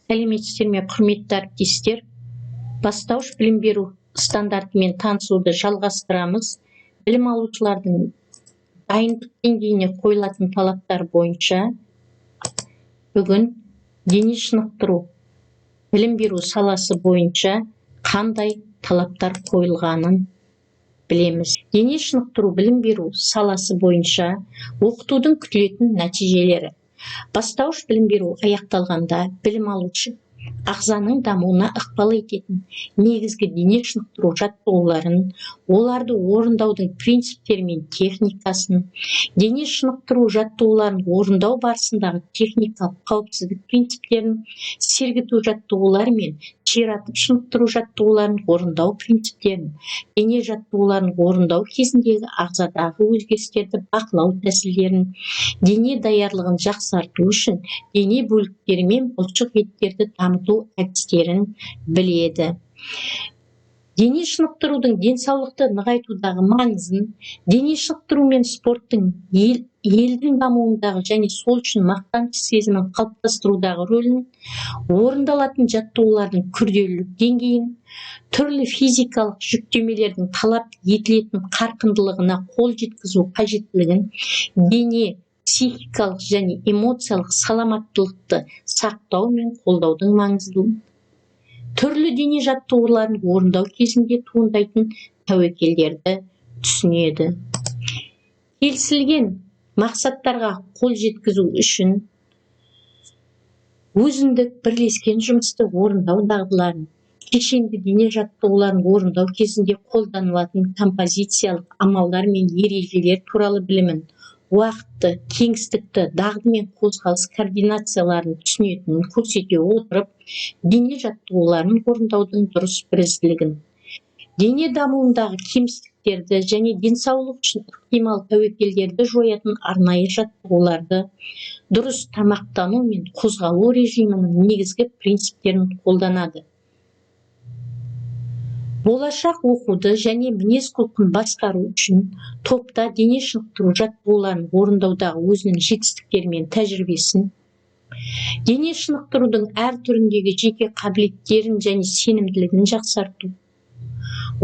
Сәлеметсіздер ме, құрметті әріптестер? Бастауыш білім беру стандартымен танысуды жалғастырамыз. Білім алушылардың дайындық деңгейіне қойылатын талаптар бойынша бүгін дене шынықтыру білім беру саласы бойынша қандай талаптар қойылғанын білеміз. Дене шынықтыру білім беру саласы бойынша оқытудың күтілетін нәтижелері. Бастауыш білім беру аяқталғанда білім алушы ағзаның дамуына ықпал ететін негізгі дене шынықтыру жаттығуларын, оларды орындаудың принциптері мен техникасын, дене шынықтыру жаттығуларын орындау барысындағы техникалық қауіпсіздік принциптерін, сергіту жаттығулары мен ширатып шынықтыру жаттығуларын орындау принциптерін, дене жаттығуларын орындау кезіндегі ағзадағы өзгерістерді бақылау тәсілдерін, дене даярлығын жақсарту үшін дене бөліктері мен бұлшық еттерді дамыту әдістерін біледі. Дене шынықтырудың денсаулықты нығайтудағы маңызын, дене шынықтыру мен спорттың елдің дамуындағы және сол үшін мақтаныш сезімін қалыптастырудағы рөлін, орындалатын жаттығулардың күрделілік деңгейін, түрлі физикалық жүктемелердің талап етілетін қарқындылығына қол жеткізу қажеттілігін, дене психикалық және эмоциялық саламаттылықты сақтау мен қолдаудың маңыздылығын, түрлі дене жаттығуларын орындау кезінде туындайтын тәуекелдерді түсінеді. Келісілген мақсаттарға қол жеткізу үшін өзіндік бірлескен жұмысты орындау дағдыларын, кешенді дене жаттығуларын орындау кезінде қолданылатын композициялық амалдар мен ережелер туралы білімін, уақытты, кеңістікті, дағды мен қозғалыс координацияларын түсінетінін көрсете отырып, дене жаттығуларын орындаудың дұрыс бірізділігін, дене дамуындағы кемістіктерді және денсаулық үшін ықтимал тәуекелдерді жоятын арнайы жаттығуларды, дұрыс тамақтану мен қозғалу режимінің негізгі принциптерін қолданады. Болашақ оқуды және мінез құлқын басқару үшін топта дене шынықтыру жаттығуларын орындаудағы өзінің жетістіктері мен тәжірибесін, дене шынықтырудың әр түріндегі жеке қабілеттерін және сенімділігін жақсарту,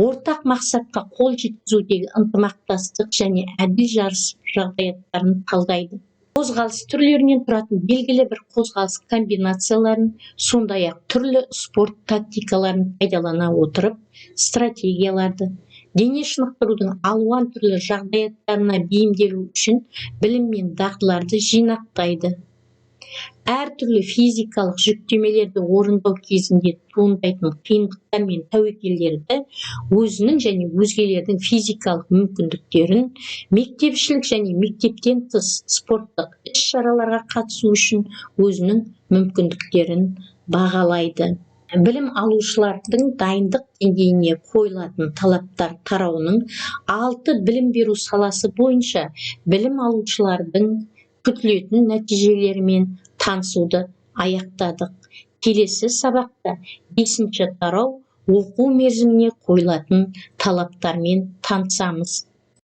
ортақ мақсатқа қол жеткізудегі ынтымақтастық және әділ жарыс жағдаяттарын талдайды. Қозғалыс түрлерінен тұратын белгілі бір қозғалыс комбинацияларын, сондай-ақ түрлі спорт тактикаларын пайдалана отырып, стратегияларды, дене шынықтырудың алуан түрлі жағдаяттарына бейімделу үшін білім мен дағдыларды жинақтайды. Әртүрлі физикалық жүктемелерді орындау кезінде туындайтын қиындықтар мен тәуекелдерді өзінің және өзгелердің физикалық мүмкіндіктерін, мектепшілік және мектептен тыс спорттық іс-шараларға қатысу үшін өзінің мүмкіндіктерін бағалайды. Білім алушылардың дайындық деңгейіне қойылатын талаптар тарауының 6 білім беру саласы бойынша білім алушылардың күтілетін нәтижелерімен танысуды аяқтадық. Келесі сабақта 5-ші тарау оқу мерзіміне қойылатын талаптармен танысамыз.